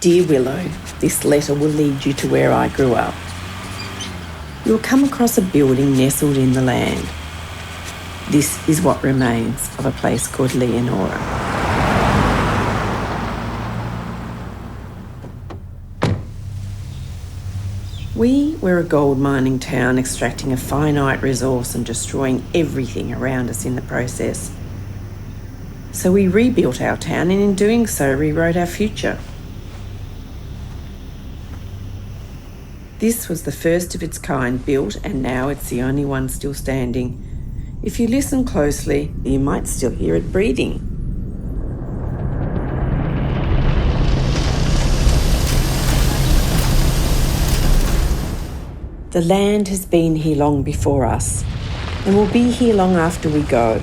Dear Willow, this letter will lead you to where I grew up. You will come across a building nestled in the land. This is what remains of a place called Leonora. We were a gold mining town extracting a finite resource and destroying everything around us in the process. So we rebuilt our town and in doing so rewrote our future. This was the first of its kind built and now it's the only one still standing. If you listen closely, you might still hear it breathing. The land has been here long before us and will be here long after we go.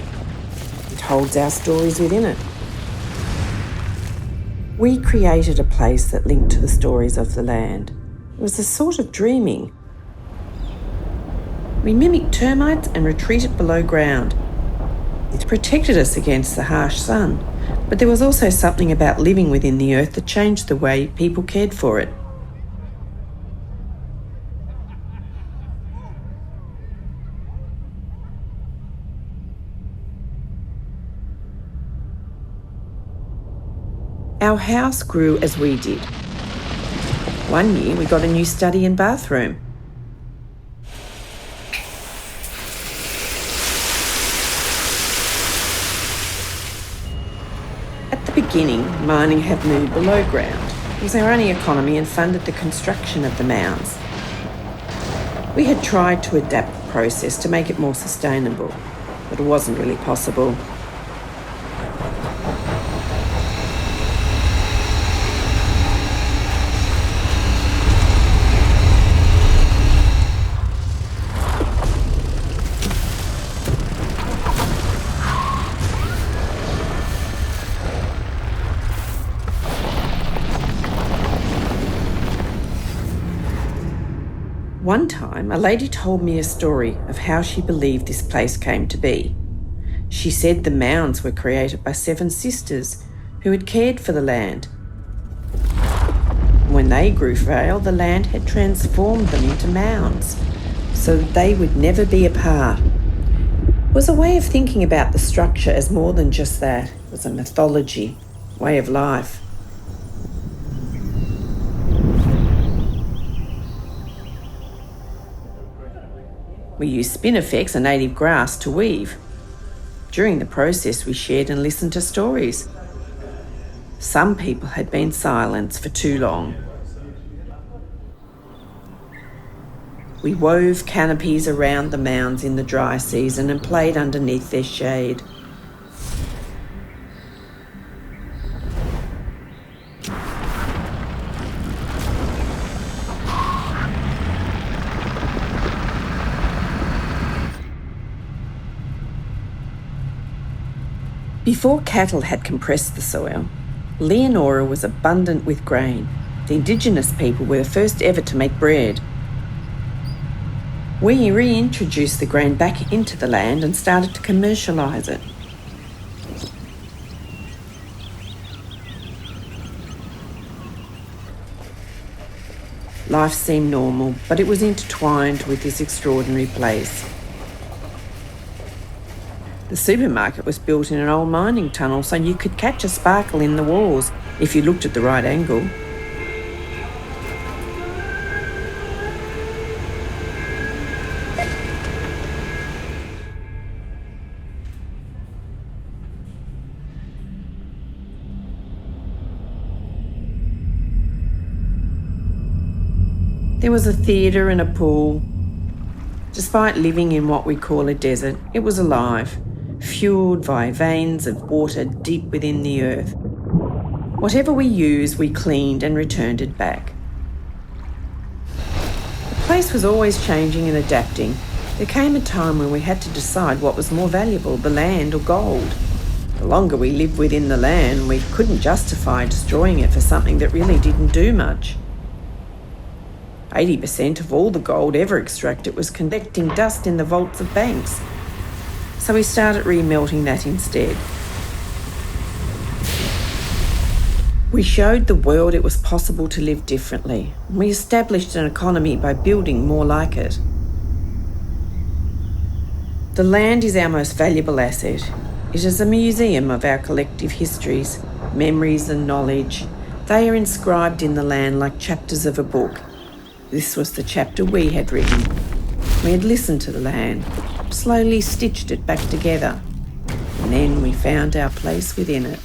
It holds our stories within it. We created a place that linked to the stories of the land. It was a sort of dreaming. We mimicked termites and retreated below ground. It protected us against the harsh sun, but there was also something about living within the earth that changed the way people cared for it. Our house grew as we did. One year we got a new study and bathroom. At the beginning, mining had moved below ground. It was our only economy and funded the construction of the mounds. We had tried to adapt the process to make it more sustainable, but it wasn't really possible. One time, a lady told me a story of how she believed this place came to be. She said the mounds were created by 7 sisters who had cared for the land. When they grew frail, the land had transformed them into mounds so that they would never be apart. It was a way of thinking about the structure as more than just that. It was a mythology, way of life. We used spinifex, a native grass, to weave. During the process, we shared and listened to stories. Some people had been silenced for too long. We wove canopies around the mounds in the dry season and played underneath their shade. Before cattle had compressed the soil, Leonora was abundant with grain. The Indigenous people were the first ever to make bread. We reintroduced the grain back into the land and started to commercialise it. Life seemed normal, but it was intertwined with this extraordinary place. The supermarket was built in an old mining tunnel, so you could catch a sparkle in the walls if you looked at the right angle. There was a theatre and a pool. Despite living in what we call a desert, it was alive, fueled by veins of water deep within the earth. Whatever we used, we cleaned and returned it back. The place was always changing and adapting. There came a time when we had to decide what was more valuable, the land or gold. The longer we lived within the land, we couldn't justify destroying it for something that really didn't do much. 80% of all the gold ever extracted was collecting dust in the vaults of banks. So we started remelting that instead. We showed the world it was possible to live differently. We established an economy by building more like it. The land is our most valuable asset. It is a museum of our collective histories, memories and knowledge. They are inscribed in the land like chapters of a book. This was the chapter we had written. We had listened to the land, slowly stitched it back together, and then we found our place within it.